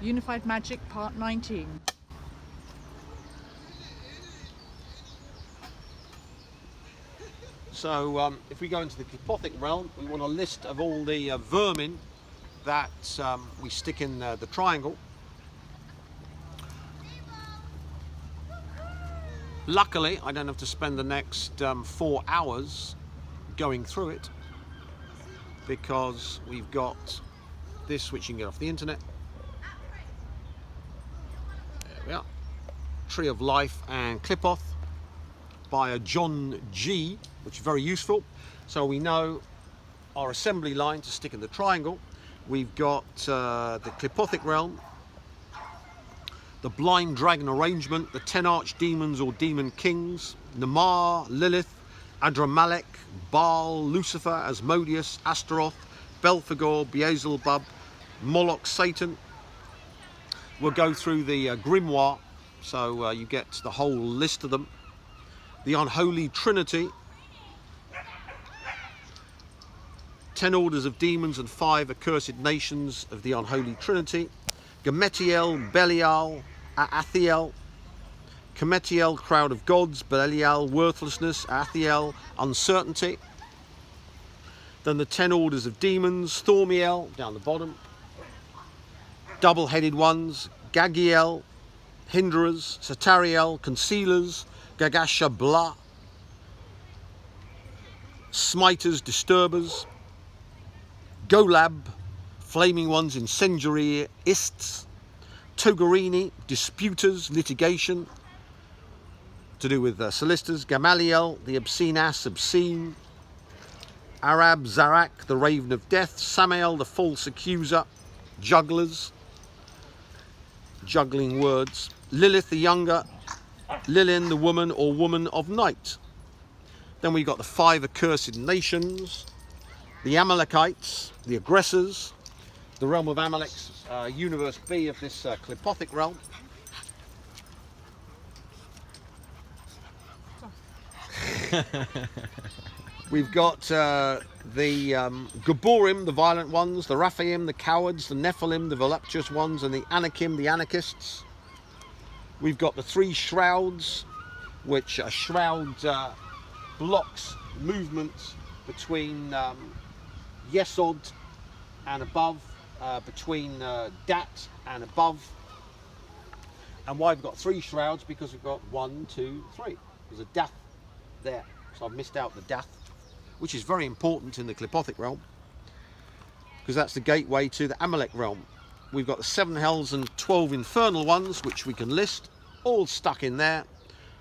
Unified Magic Part 19. So if we go into the Qlippothic realm, we want a list of all the vermin that we stick in the triangle. Luckily, I don't have to spend the next 4 hours going through it, because we've got this, which you can get off the internet. There we are. Tree of Life and Qlippothic by a John G, which is very useful. So we know our assembly line to stick in the triangle. We've got the Qlippothic realm, the Blind Dragon arrangement, the 10 archdemons or demon kings, Namar, Lilith, Adramelech, Baal, Lucifer, Asmodeus, Astaroth, Belphegor, Beelzebub, Moloch, Satan. We'll go through the grimoire, so you get the whole list of them. The Unholy Trinity, 10 orders of demons and 5 accursed nations of the Unholy Trinity. Gametiel, Belial, Aathiel. Cometiel, crowd of gods. Belial, worthlessness. Aathiel, uncertainty. Then the 10 orders of demons. Thormiel, down the bottom. Double-headed ones. Gagiel, hinderers. Satariel, concealers. Gagasha Blah, smiters, disturbers. Golab, flaming ones, incendiaryists. Togarini, disputers, litigation, to do with solicitors. Gamaliel, the obscene ass, obscene. Arab, Zarak, the raven of death. Samael, the false accuser. Jugglers, juggling words. Lilith, the younger. Lilin, the woman or woman of night. Then we've got the 5 accursed nations, the Amalekites, the aggressors, the realm of Amalek's universe B of this Qlippothic realm. We've got the Gaborim, the violent ones, the Raphaim, the cowards, the Nephilim, the voluptuous ones, and the Anakim, the anarchists. We've got the 3 shrouds, which a shroud blocks movement between Yesod and above, between Dat and above. And why we've got 3 shrouds? Because we've got 1, 2, 3. There's a Dath there, so I've missed out the Dath, which is very important in the Qlippothic realm, because that's the gateway to the Amalek realm. We've got the 7 hells and 12 infernal ones, which we can list, all stuck in there.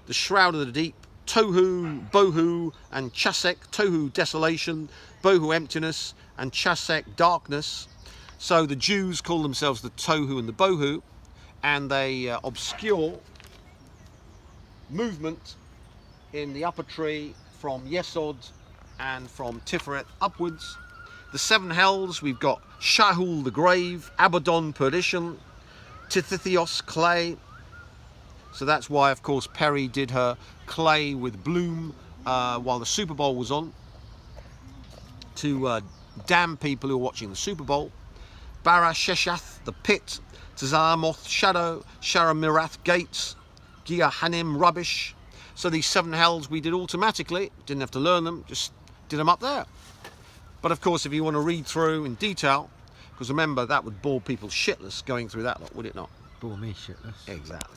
The Shroud of the Deep, Tohu, Bohu, and Chasek. Tohu, desolation. Bohu, emptiness. And Chasek, darkness. So the Jews call themselves the Tohu and the Bohu, and they obscure movement in the upper tree from Yesod and from Tiferet upwards. The 7 hells, we've got Shahul, the grave, Abaddon, perdition, Tithithios, clay. So that's why, of course, Perry did her clay with bloom while the Super Bowl was on, to damn people who are watching the Super Bowl. Bara Sheshath, the pit, Tzamoth, shadow, Sharamirath, gates, Gia Hanim, rubbish. So these 7 hells we did automatically, didn't have to learn them, just did them up there. But of course, if you want to read through in detail, because remember, that would bore people shitless going through that lot, would it not? Bore me shitless. Exactly.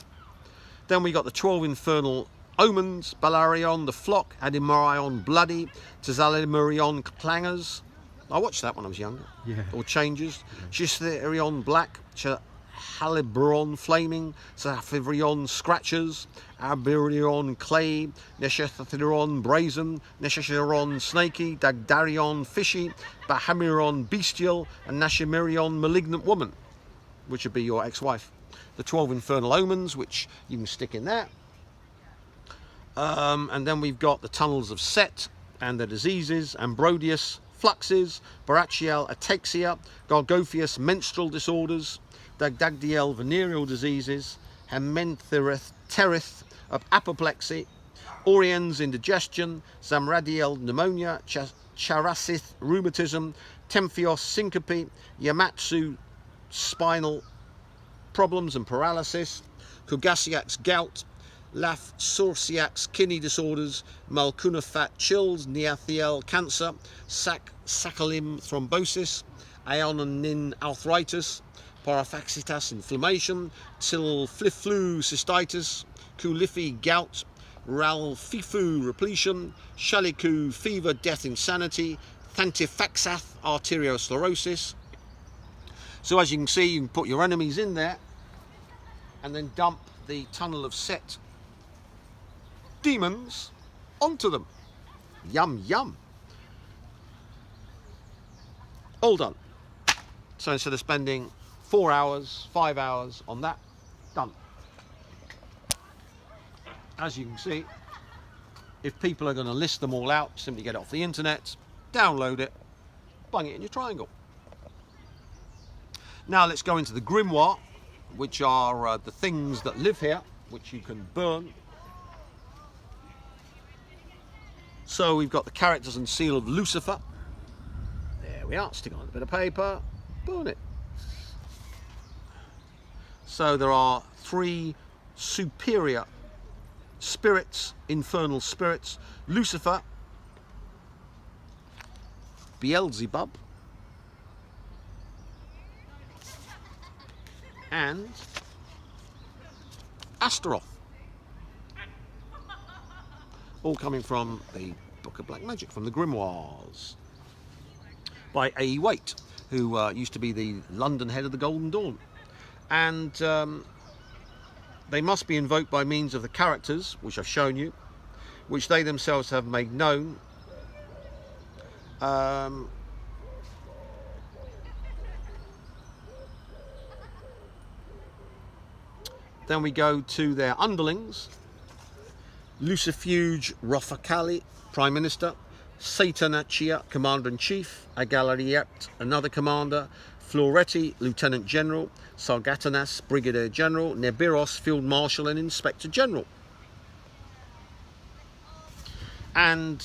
Then we got the 12 infernal omens, Balarion, the flock, Adimarion, bloody, Tzalimurion, clangers. I watched that when I was younger. Yeah. Or changes. Yeah. Shistherion, black, Halibron, flaming, Saphivrion, scratchers, Abirion, clay, Neshethiron, brazen, Neshethiron, snaky, Dagdarion, fishy, Bahamiron, bestial, and Nashimirion, malignant woman, which would be your ex-wife. The 12 infernal omens, which you can stick in there. And then we've got the tunnels of Set and the diseases, Ambrodius, fluxes, Barachiel, ataxia, Gargophius, menstrual disorders, Dagdiel, venereal diseases, Hementhereth, terith of apoplexy, Oriens, indigestion, Zamradiel, pneumonia, Charasith, rheumatism, Temphios, syncope, Yamatsu, spinal problems and paralysis, Cougasiac's gout, Laf Sorciac's kidney disorders, Malcunafat chills, Neathiel cancer, Sacchalim thrombosis, Iononin arthritis, Paraphaxitas inflammation, Tilfliflu cystitis, Qlippothic gout, Ralfifu repletion, Shaliku fever, death, insanity, Thantifaxath arteriosclerosis. So as you can see, you can put your enemies in there and then dump the tunnel of Set demons onto them. Yum, yum. All done. So instead of spending 4 hours, 5 hours on that, done. As you can see, if people are going to list them all out, simply get it off the internet, download it, bung it in your triangle. Now let's go into the grimoire, which are the things that live here, which you can burn. So we've got the characters and seal of Lucifer. There we are, stick on a bit of paper, burn it. So there are 3 superior spirits, infernal spirits: Lucifer, Beelzebub, and Astaroth. All coming from the Book of Black Magic, from the Grimoires, by A.E. Waite, who used to be the London head of the Golden Dawn. And they must be invoked by means of the characters, which I've shown you, which they themselves have made known. Then we go to their underlings: Lucifuge Rofakali, Prime Minister; Satanachia, Commander-in-Chief; Agalariet, another commander; Floretti, Lieutenant General; Sargatanas, Brigadier General; Nebiros, Field Marshal and Inspector General. And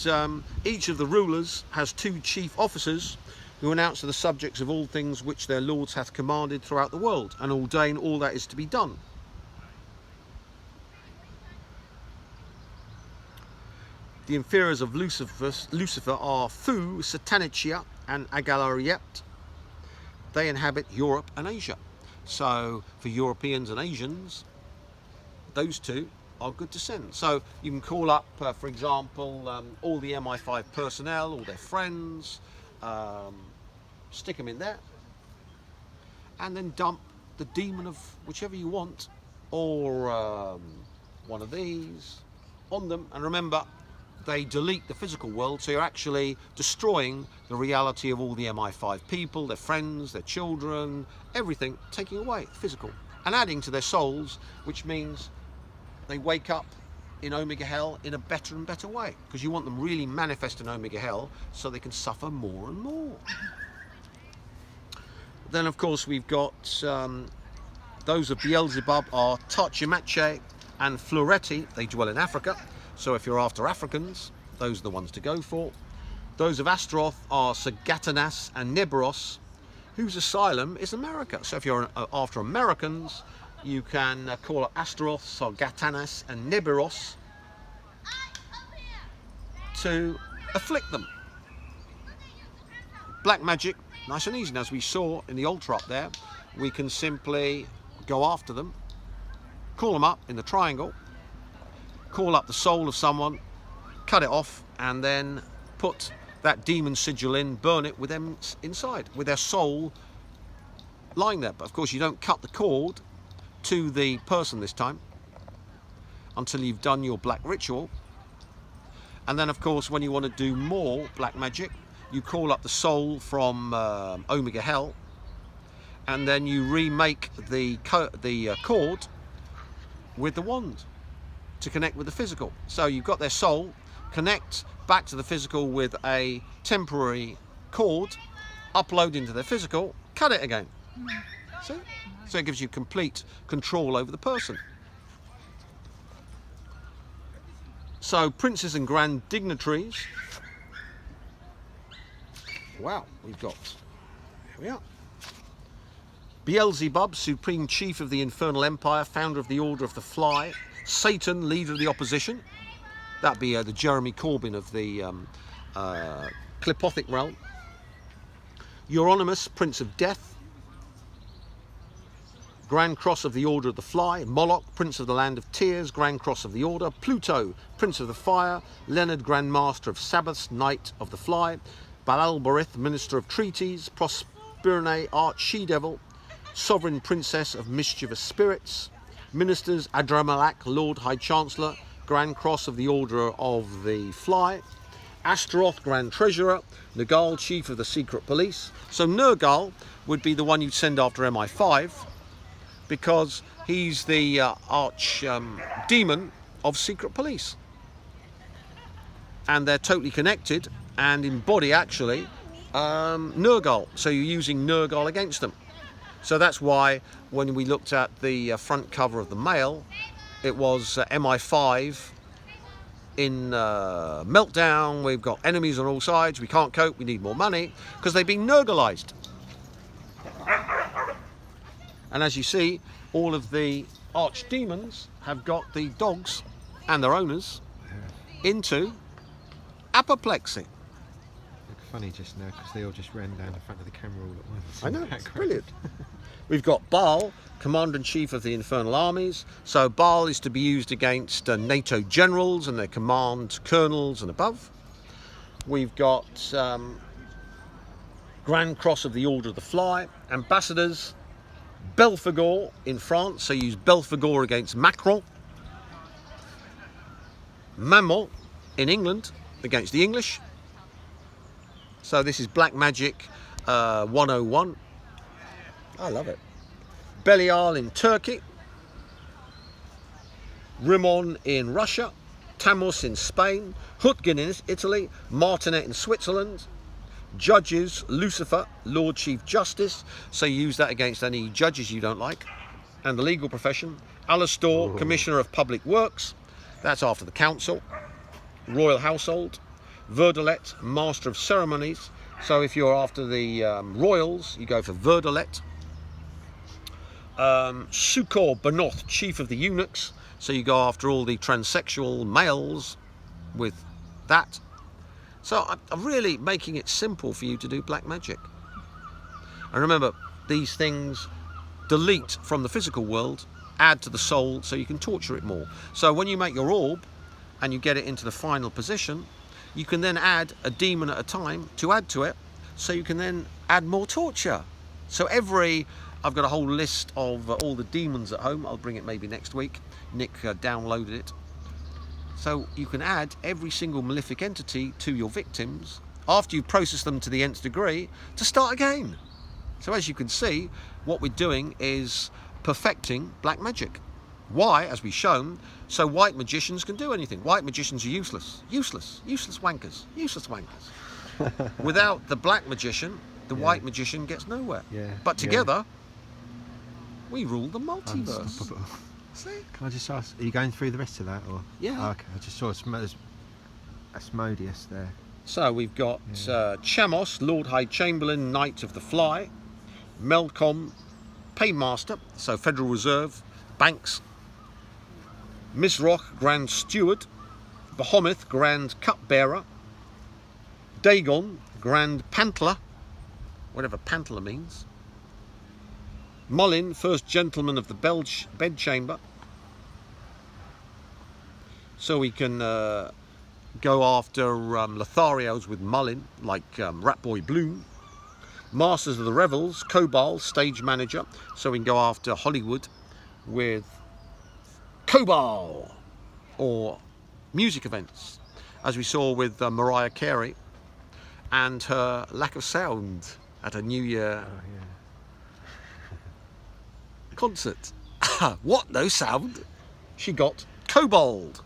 each of the rulers has 2 chief officers who announce to the subjects of all things which their lords hath commanded throughout the world, and ordain all that is to be done. The inferiors of Lucifer are Fu, Satanichia and Agalariet. They inhabit Europe and Asia. So for Europeans and Asians, those 2 are good to send. So you can call up, for example, all the MI5 personnel, all their friends, stick them in there, and then dump the demon of whichever you want, or one of these, on them. And remember, they delete the physical world, so you're actually destroying the reality of all the MI5 people, their friends, their children, everything, taking away the physical and adding to their souls, which means they wake up in Omega Hell in a better and better way, because you want them really manifest in Omega Hell so they can suffer more and more. Then of course we've got those of Beelzebub are Tarchimache and Floretti. They dwell in Africa. So if you're after Africans, those are the ones to go for. Those of Astaroth are Sagatanas and Nebiros, whose asylum is America. So if you're after Americans, you can call up Astaroth, Sagatanas and Nebiros to afflict them. Black magic, nice and easy. And as we saw in the altar up there, we can simply go after them, call them up in the triangle, call up the soul of someone, cut it off, and then put that demon sigil in, burn it with them inside, with their soul lying there. But of course you don't cut the cord to the person this time until you've done your black ritual. And then of course when you want to do more black magic, you call up the soul from Omega Hell, and then you remake the cord with the wand to connect with the physical. So you've got their soul, connect back to the physical with a temporary cord, upload into their physical, cut it again. See? So it gives you complete control over the person. So princes and grand dignitaries. Wow, we've got, here we are. Beelzebub, supreme chief of the infernal empire, founder of the Order of the Fly. Satan, leader of the opposition. That'd be the Jeremy Corbyn of the Qlippothic realm. Euronymous, prince of death. Grand Cross of the Order of the Fly. Moloch, prince of the land of tears, Grand Cross of the Order. Pluto, prince of the fire. Leonard, Grand Master of Sabbaths, knight of the fly. Balalberith, minister of treaties. Prospirine, arch she-devil. Sovereign princess of mischievous spirits. Ministers, Adramelech, Lord High Chancellor. Grand Cross of the Order of the Fly. Astaroth, Grand Treasurer. Nergal, Chief of the Secret Police. So Nergal would be the one you'd send after MI5, because he's the arch demon of Secret Police. And they're totally connected and embody actually Nergal. So you're using Nergal against them. So that's why when we looked at the front cover of the Mail, it was MI5 in meltdown. We've got enemies on all sides. We can't cope. We need more money, because they've been Nergalized. And as you see, all of the archdemons have got the dogs and their owners into apoplexy. Looked funny just now because they all just ran down the front of the camera all at once. I know, it's brilliant. We've got Baal, Commander-in-Chief of the Infernal Armies. So Baal is to be used against NATO generals and their command colonels and above. We've got Grand Cross of the Order of the Fly. Ambassadors, Belphegor in France, so use Belphegor against Macron. Mammon in England against the English. So this is Black Magic 101. I love it. Belial in Turkey. Rimon in Russia. Tammuz in Spain. Hutgen in Italy. Martinet in Switzerland. Judges, Lucifer, Lord Chief Justice, so you use that against any judges you don't like. And the legal profession. Alastor, Commissioner of Public Works, that's after the council. Royal Household. Verdelet, Master of Ceremonies, so if you're after the royals, you go for Verdelet. Sukor Benoth, Chief of the Eunuchs, so you go after all the transsexual males with that. So I'm really making it simple for you to do black magic. And remember, these things delete from the physical world, add to the soul, so you can torture it more. So when you make your orb and you get it into the final position, you can then add a demon at a time to add to it, so you can then add more torture. So I've got a whole list of all the demons at home. I'll bring it maybe next week. Nick downloaded it. So you can add every single malefic entity to your victims after you process them to the nth degree to start again. So as you can see, what we're doing is perfecting black magic. Why? As we've shown, so white magicians can do anything. White magicians are useless. Useless. Useless wankers. Useless wankers. Without the black magician, the white magician gets nowhere. But together, we rule the multiverse. Unstoppable. See? Can I just ask, are you going through the rest of that? Or? Yeah. Oh, okay, I just saw Asmodeus there. So we've got Chamos, Lord High Chamberlain, Knight of the Fly. Melcom, Paymaster, so Federal Reserve, Banks. Misroch, Grand Steward. Bahamut, Grand Cupbearer. Dagon, Grand Pantler, whatever Pantler means. Mullin, First Gentleman of the Bedchamber. So we can go after Lotharios with Mullin, like Ratboy Bloom. Masters of the Revels, Cobal, Stage Manager. So we can go after Hollywood with Cobal, or music events, as we saw with Mariah Carey and her lack of sound at a New Year concert. What? No sound? She got Kobold.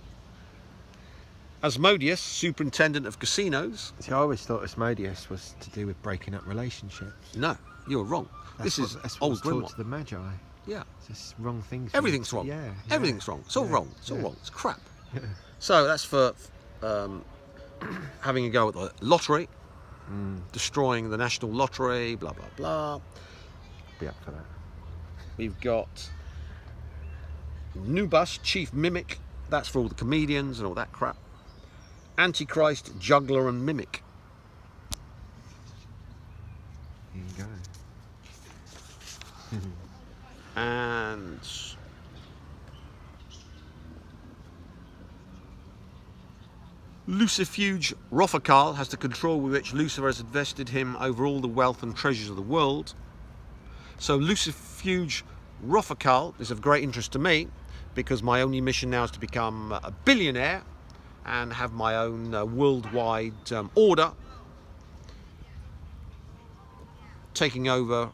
Asmodeus, Superintendent of Casinos. See, I always thought Asmodeus was to do with breaking up relationships. No, you're wrong. That's This what is was old taught to the Magi. Yeah. It's just wrong things. Everything's wrong. Yeah. Everything's wrong. It's all wrong. It's all Yeah. wrong. It's crap. Yeah. So that's for having a go at the lottery, destroying the national lottery, blah, blah, blah. Be up for that. We've got Nubus, Chief Mimic. That's for all the comedians and all that crap. Antichrist, Juggler and Mimic. Here you go. And Lucifuge Rothakal has the control with which Lucifer has invested him over all the wealth and treasures of the world. So Lucifuge Rothakal is of great interest to me, because my only mission now is to become a billionaire and have my own worldwide order, taking over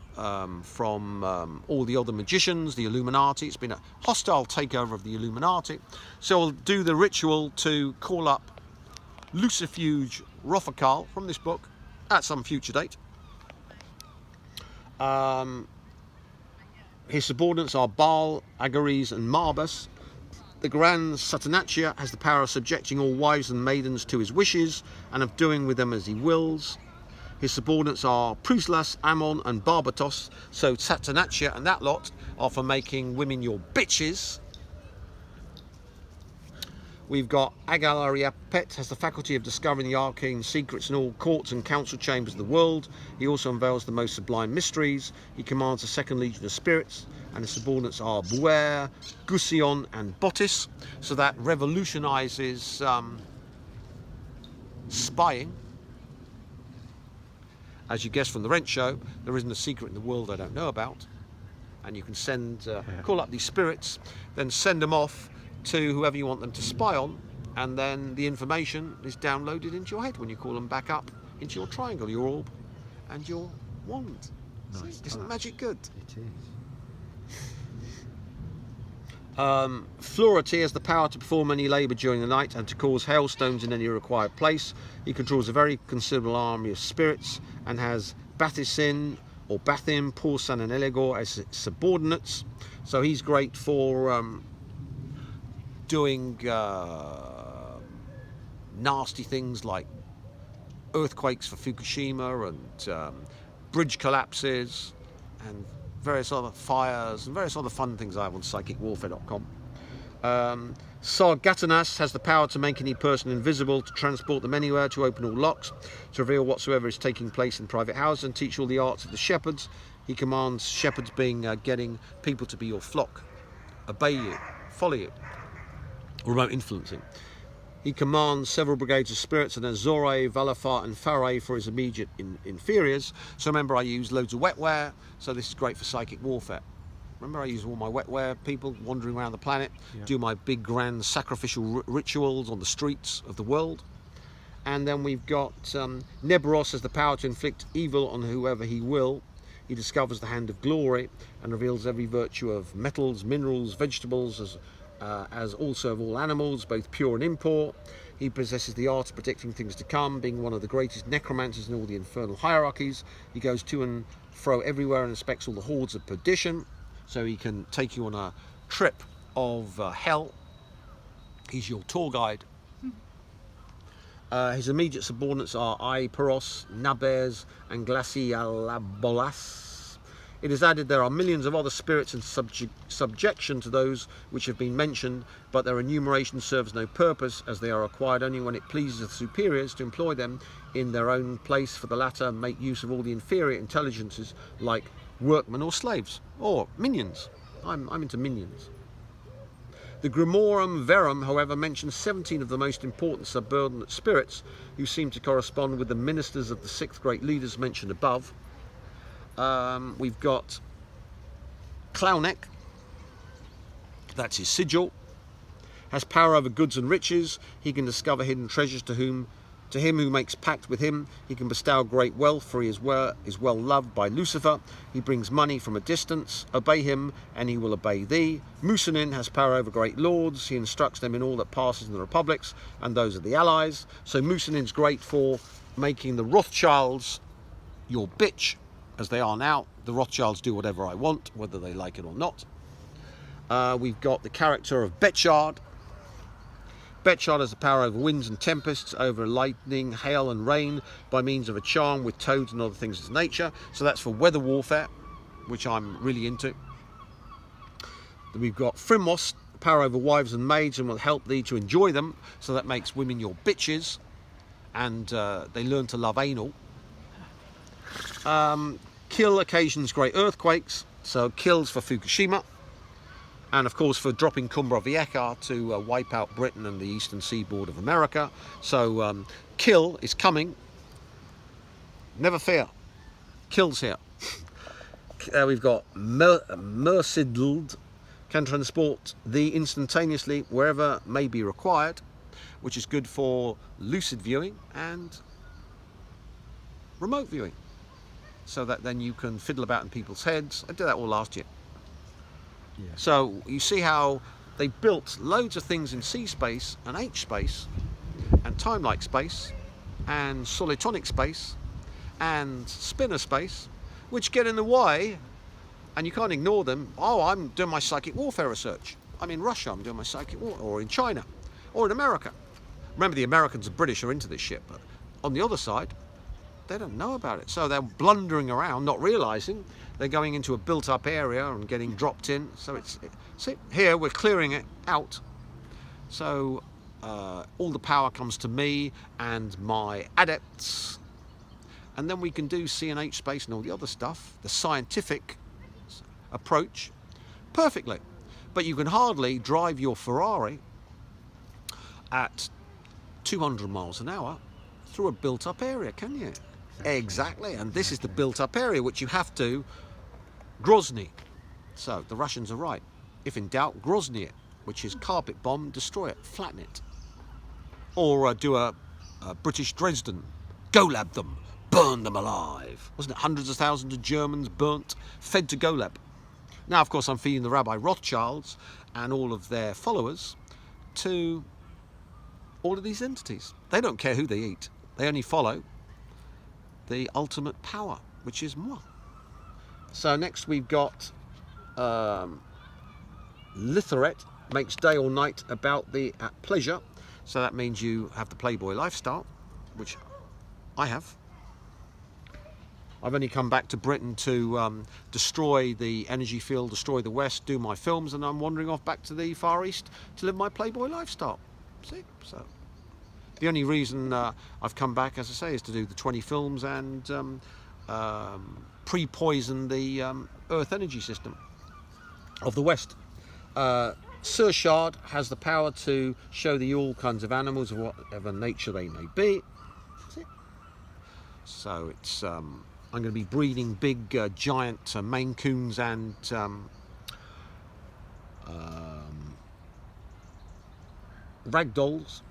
from all the other magicians, the Illuminati. It's been a hostile takeover of the Illuminati. So I'll do the ritual to call up Lucifuge Rothakal from this book at some future date. His subordinates are Baal, Agares and Marbus. The Grand Satanachia has the power of subjecting all wives and maidens to his wishes and of doing with them as he wills. His subordinates are Pruslas, Ammon and Barbatos. So Satanachia and that lot are for making women your bitches. We've got Agalariapet has the faculty of discovering the arcane secrets in all courts and council chambers of the world. He also unveils the most sublime mysteries. He commands the second legion of spirits, and his subordinates are Buer, Gusion and Botis. So that revolutionises spying. As you guessed from the Rent show, there isn't a secret in the world I don't know about. And you can send, call up these spirits, then send them off to whoever you want them to spy on, and then the information is downloaded into your head when you call them back up into your triangle, your orb and your wand. Nice. Isn't magic good? It is. Flority has the power to perform any labour during the night and to cause hailstones in any required place. He controls a very considerable army of spirits and has Bathisin or Bathim, Porsan and Elegor as subordinates. So he's great for doing nasty things like earthquakes for Fukushima and bridge collapses and various other fires and various other fun things I have on psychicwarfare.com. Sargatanas has the power to make any person invisible, to transport them anywhere, to open all locks, to reveal whatsoever is taking place in private houses, and teach all the arts of the shepherds. He commands, shepherds being getting people to be your flock, obey you, follow you, remote influencing. He commands several brigades of spirits, and then Zorah, Valafar and Farai for his immediate inferiors. So remember, I use loads of wetware, so this is great for psychic warfare. Remember, I use all my wetware people wandering around the planet, do my big grand sacrificial rituals on the streets of the world. And then we've got Nebros has the power to inflict evil on whoever he will. He discovers the hand of glory and reveals every virtue of metals, minerals, vegetables, as also of all animals, both pure and impure. He possesses the art of predicting things to come, being one of the greatest necromancers in all the infernal hierarchies. He goes to and fro everywhere and inspects all the hordes of perdition, so he can take you on a trip of hell. He's your tour guide. His immediate subordinates are Aiperos, Nabes and Glacialabolas. It is added there are millions of other spirits in subjection to those which have been mentioned, but their enumeration serves no purpose, as they are acquired only when it pleases the superiors to employ them in their own place. For the latter, make use of all the inferior intelligences like workmen or slaves, or minions. I'm into minions. The Grimorum Verum, however, mentions 17 of the most important subordinate spirits who seem to correspond with the ministers of the 6 great leaders mentioned above. We've got Clownek, that's his sigil, has power over goods and riches. He can discover hidden treasures to him who makes pact with him. He can bestow great wealth, for he is well loved by Lucifer. He brings money from a distance. Obey him and he will obey thee. Musanin has power over great lords. He instructs them in all that passes in the republics and those of the allies. So Musanin's great for making the Rothschilds your bitch, as they are now. The Rothschilds do whatever I want, whether they like it or not. We've got the character of Betchard. Betchard has the power over winds and tempests, over lightning, hail and rain, by means of a charm with toads and other things of nature. So that's for weather warfare, which I'm really into. We've got Frimos, power over wives and maids, and will help thee to enjoy them. So that makes women your bitches, and they learn to love anal. Kill occasions great earthquakes, so kills for Fukushima, and of course for dropping Cumbra Vieja to wipe out Britain and the eastern seaboard of America. So kill is coming. Never fear. Kill's here. We've got Mercidld, can transport thee instantaneously wherever may be required, which is good for lucid viewing and remote viewing, so that then you can fiddle about in people's heads. I did that all last year. Yeah. So you see how they built loads of things in C space and H space and time-like space and solitonic space and spinner space, which get in the way, and you can't ignore them. Oh, I'm doing my psychic warfare research. I'm in Russia, I'm doing my psychic war, or in China, or in America. Remember, the Americans and British are into this shit, but on the other side, they don't know about it. So they're blundering around, not realizing they're going into a built-up area and getting dropped in. So see, here we're clearing it out. So all the power comes to me and my adepts, and then we can do C and H space and all the other stuff, the scientific approach, perfectly. But you can hardly drive your Ferrari at 200 miles an hour through a built-up area, can you? Exactly, and this is the built-up area which you have to Grozny. So the Russians are right. If in doubt, Grozny it, which is carpet bomb, destroy it, flatten it. Or do a British Dresden, Golab them, burn them alive. Wasn't it hundreds of thousands of Germans burnt, fed to Golab? Now, of course, I'm feeding the Rabbi Rothschilds and all of their followers to all of these entities. They don't care who they eat. They only follow the ultimate power, which is moi. So next we've got Lithoret, makes day or night about thee at pleasure. So that means you have the Playboy lifestyle, which I have. I've only come back to Britain to destroy the energy field, destroy the West, do my films, and I'm wandering off back to the Far East to live my Playboy lifestyle. See? So the only reason I've come back, as I say, is to do the 20 films and pre-poison the Earth energy system of the West. Sir Shard has the power to show thee all kinds of animals of whatever nature they may be. So it's I'm going to be breeding big giant Maine Coons and ragdolls.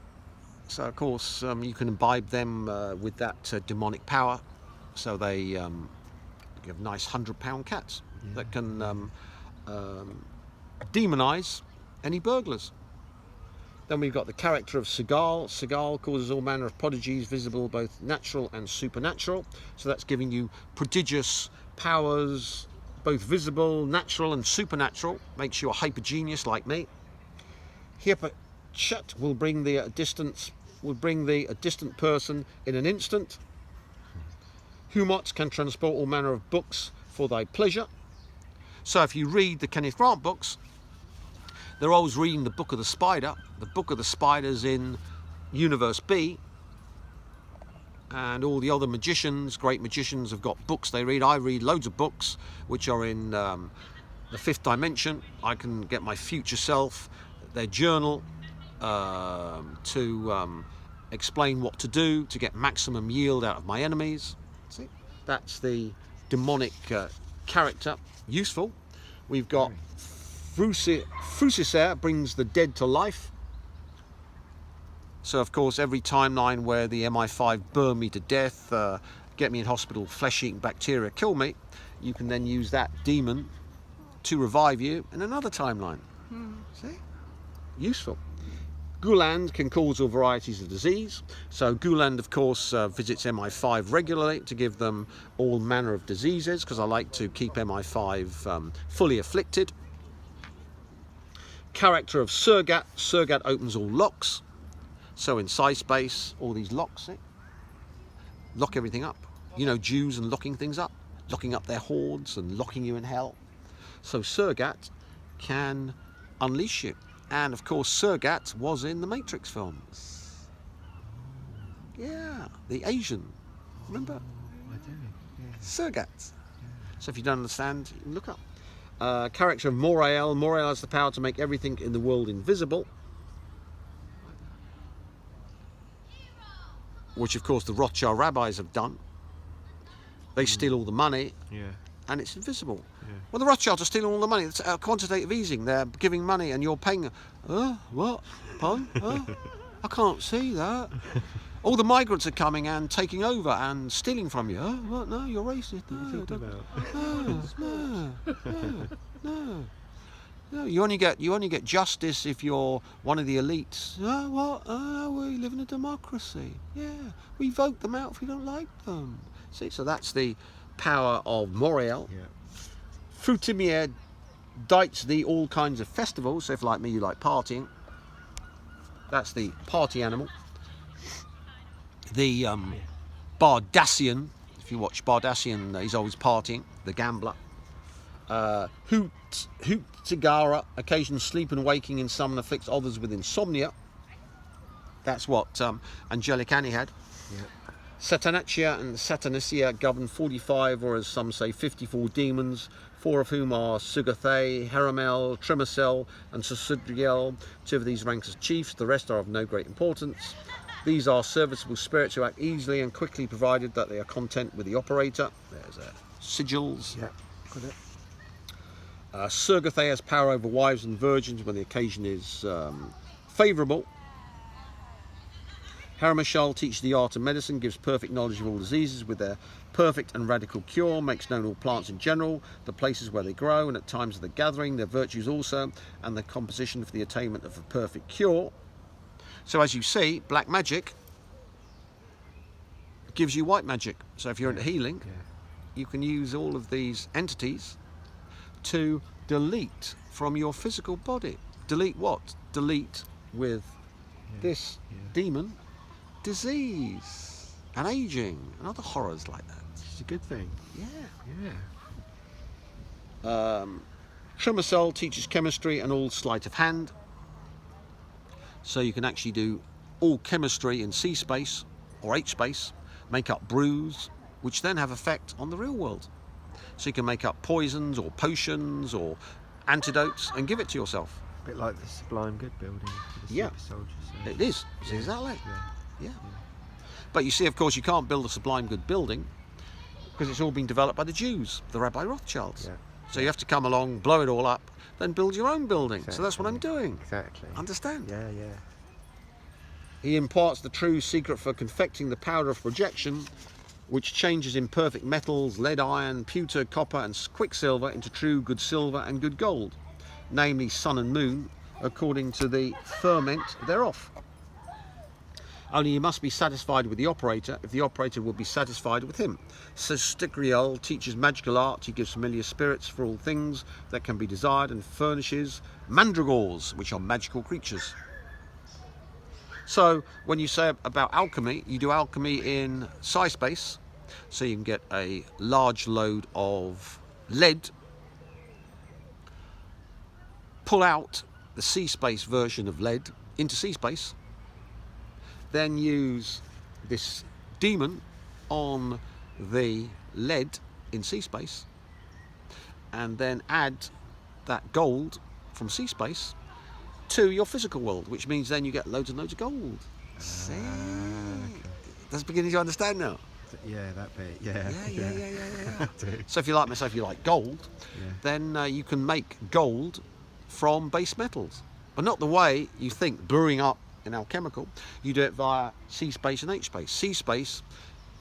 So of course you can imbibe them with that demonic power. So they give nice 100-pound cats that can demonize any burglars. Then we've got the character of Seagal. Seagal causes all manner of prodigies, visible both natural and supernatural. So that's giving you prodigious powers, both visible, natural and supernatural. Makes you a hyper genius like me. Hippochat will bring thee a distant person in an instant. Humots can transport all manner of books for thy pleasure. So if you read the Kenneth Grant books, they're always reading the Book of the Spider. The Book of the Spider's in Universe B, and all the other magicians, great magicians, have got books they read. I read loads of books which are in the 5th dimension. I can get my future self, their journal, to explain what to do to get maximum yield out of my enemies. See, that's the demonic character. Useful. We've got Frusicer, brings the dead to life. So of course every timeline where the MI5 burn me to death, get me in hospital, flesh-eating bacteria kill me, you can then use that demon to revive you in another timeline. See? Useful. Guland can cause all varieties of disease. So Guland, of course, visits MI5 regularly to give them all manner of diseases, because I like to keep MI5 fully afflicted. Character of Surgat. Surgat opens all locks. So in Space, all these locks, see? Lock everything up. You know, Jews and locking things up, locking up their hoards and locking you in hell. So Surgat can unleash you. And of course, Surgat was in the Matrix films. Yeah, the Asian. Remember? I do. Yeah. Surgat. So if you don't understand, you can look up. Character of Morael. Morael has the power to make everything in the world invisible. Which of course the Rothschild rabbis have done. They steal all the money, Yeah. and it's invisible. Yeah. Well, the Rothschilds are stealing all the money. It's quantitative easing. They're giving money and you're paying. What? Pardon? I can't see that. All the migrants are coming and taking over and stealing from you. What? No, you're racist. What are you talking about? No. You only get justice if you're one of the elites. What? We live in a democracy. Yeah, we vote them out if we don't like them. See, so that's the power of Morael. Yeah. Fruitimier dites thee all kinds of festivals. So if like me you like partying, that's the party animal. The Bardassian, if you watch Bardassian, he's always partying, the gambler. Hoot-Tigara, occasionally sleep and waking in some and afflicts others with insomnia. That's what Angelic Annie had. Yeah. Satanatia and Satanicia govern 45, or as some say 54 demons, 4 of whom are Sugathay, Heramel, Trimacel and Susudriel. 2 of these rank as chiefs, the rest are of no great importance. These are serviceable spirits who act easily and quickly provided that they are content with the operator. There's sigils. Yeah. Got it. Sugathay has power over wives and virgins when the occasion is favourable. Haramashal teaches the art of medicine, gives perfect knowledge of all diseases with their perfect and radical cure, makes known all plants in general, the places where they grow and at times of the gathering, their virtues also, and the composition for the attainment of a perfect cure. So as you see, black magic gives you white magic. So if you're into healing, you can use all of these entities to delete from your physical body. Delete what? Delete with this demon disease and aging and other horrors like that. It's a good thing. Yeah. Trimacel teaches chemistry and all sleight of hand. So you can actually do all chemistry in C space or H space, make up brews, which then have effect on the real world. So you can make up poisons or potions or antidotes and give it to yourself. A bit like the Sublime Good building for the super soldiers. So. It is. It's exactly. Yeah. But you see, of course, you can't build a Sublime Good building because it's all been developed by the Jews, the Rabbi Rothschilds. Yeah. So you have to come along, blow it all up, then build your own building. Exactly. So that's what I'm doing. Exactly. Understand? Yeah. He imparts the true secret for confecting the powder of projection, which changes imperfect metals, lead, iron, pewter, copper and quicksilver into true good silver and good gold, namely sun and moon, according to the ferment thereof. Only you must be satisfied with the operator, if the operator will be satisfied with him. Sestigriel teaches magical art, he gives familiar spirits for all things that can be desired and furnishes mandragores, which are magical creatures. So when you say about alchemy, you do alchemy in psi space, so you can get a large load of lead, pull out the C space version of lead into C space, then use this demon on the lead in C space, and then add that gold from C space to your physical world, which means then you get loads and loads of gold. See? Okay. That's beginning to understand now. Yeah, that bit. Yeah. Yeah. So if you like myself, you like gold, then you can make gold from base metals, but not the way you think, brewing up in alchemical. You do it via C space and H space. C space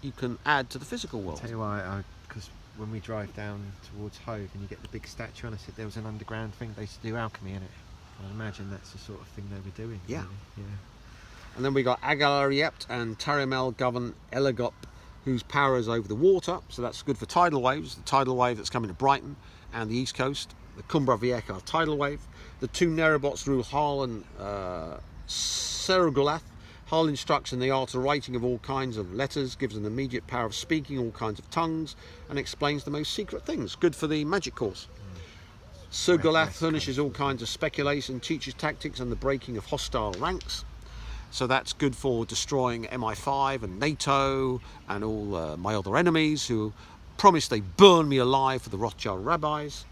you can add to the physical world. I'll tell you why, because when we drive down towards Hove and you get the big statue and I said there was an underground thing, they used to do alchemy in it. I imagine that's the sort of thing they were doing. Yeah. Really. Yeah. And then we got Agalariet and Tarimel govern Elegop, whose power is over the water, so that's good for tidal waves. The tidal wave that's coming to Brighton and the east coast. The Cumbra Vieja tidal wave. The 2 Nerobots rule Harl and Serugulath. Harl instructs in the art of writing of all kinds of letters, gives an immediate power of speaking all kinds of tongues, and explains the most secret things. Good for the magic course. Sugalath furnishes all kinds of speculation, teaches tactics and the breaking of hostile ranks. So that's good for destroying MI5 and NATO and all my other enemies who promise they burn me alive for the Rothschild rabbis.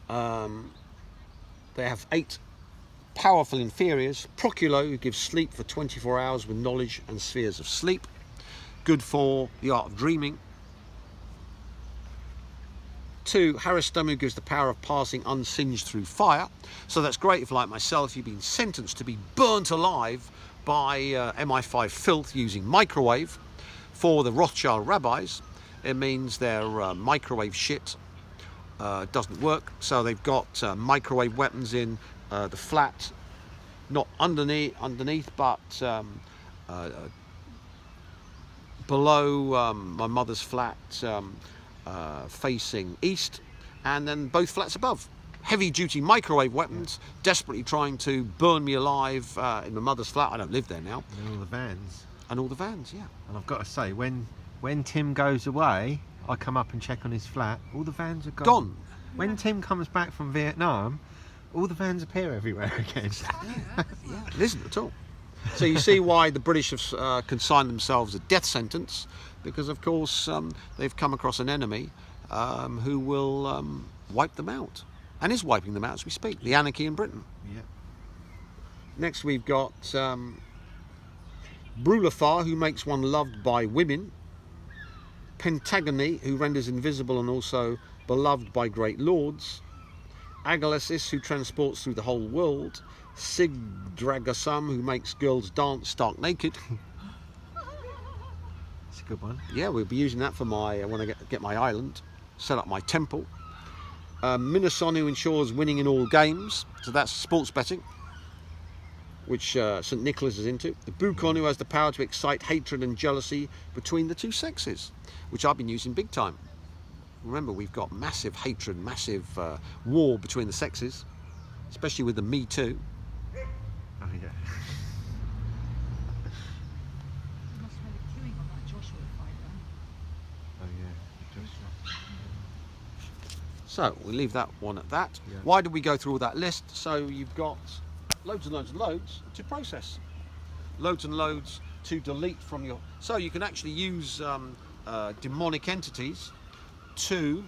They have 8 powerful inferiors. Proculo, who gives sleep for 24 hours with knowledge and spheres of sleep. Good for the art of dreaming. 2, Haristum, who gives the power of passing unsinged through fire. So that's great if, like myself, you've been sentenced to be burnt alive by MI5 filth using microwave. For the Rothschild rabbis, it means their microwave shit doesn't work. So they've got microwave weapons in the flat, not underneath, but below my mother's flat, facing east, and then both flats above. Heavy-duty microwave weapons, desperately trying to burn me alive in my mother's flat. I don't live there now. And all the vans. And all the vans, yeah. And I've got to say, when Tim goes away, I come up and check on his flat. All the vans are gone. When Tim comes back from Vietnam, all the vans appear everywhere again. Yeah, it isn't at all. So you see why the British have consigned themselves a death sentence, because of course they've come across an enemy who will wipe them out, and is wiping them out as we speak. The anarchy in Britain. Yeah. Next we've got Brulafar, who makes one loved by women. Pentagony, who renders invisible and also beloved by great lords. Agalasis, who transports through the whole world. Sigdragasum, who makes girls dance stark naked. It's a good one. Yeah, we'll be using that for my when I get my island, set up my temple. Minason, who ensures winning in all games. So that's sports betting, which St. Nicholas is into. The Bukon, who has the power to excite hatred and jealousy between the two sexes, which I've been using big time. Remember, we've got massive hatred, massive war between the sexes, especially with the Me Too. Oh yeah. You must have had a queuing on that Joshua fight then. Oh yeah. So we'll leave that one at that. Yeah. Why did we go through all that list? So you've got loads and loads and loads to process, loads and loads to delete from your. So you can actually use demonic entities to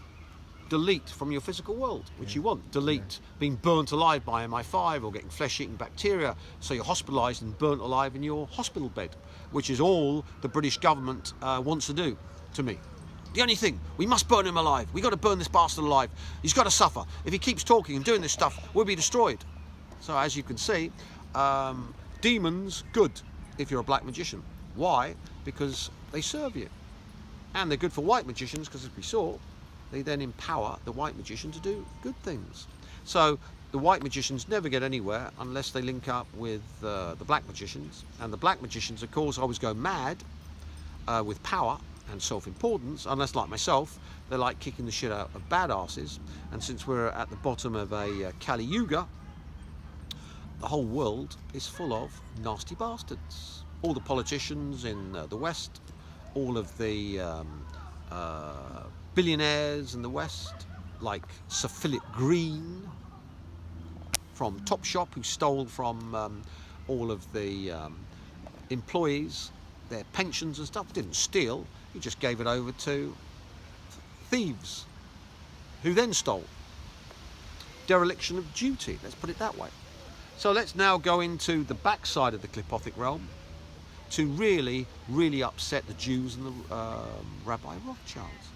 delete from your physical world, which you want. Delete being burnt alive by MI5 or getting flesh-eating bacteria, so you're hospitalised and burnt alive in your hospital bed, which is all the British government wants to do to me. The only thing, we must burn him alive. We've got to burn this bastard alive. He's got to suffer. If he keeps talking and doing this stuff, we'll be destroyed. So as you can see, demons, good if you're a black magician. Why? Because they serve you. And they're good for white magicians, because as we saw, they then empower the white magician to do good things. So the white magicians never get anywhere unless they link up with the black magicians. And the black magicians, of course, always go mad with power and self-importance, unless, like myself, they like kicking the shit out of badasses. And since we're at the bottom of a Kali Yuga, the whole world is full of nasty bastards. All the politicians in the West, all of the billionaires in the West, like Sir Philip Green from Topshop, who stole from all of the employees their pensions and stuff. Didn't steal, he just gave it over to thieves, who then stole. Dereliction of duty, let's put it that way. So let's now go into the backside of the Qlippothic realm to really, really upset the Jews and the Rabbi Rothschilds.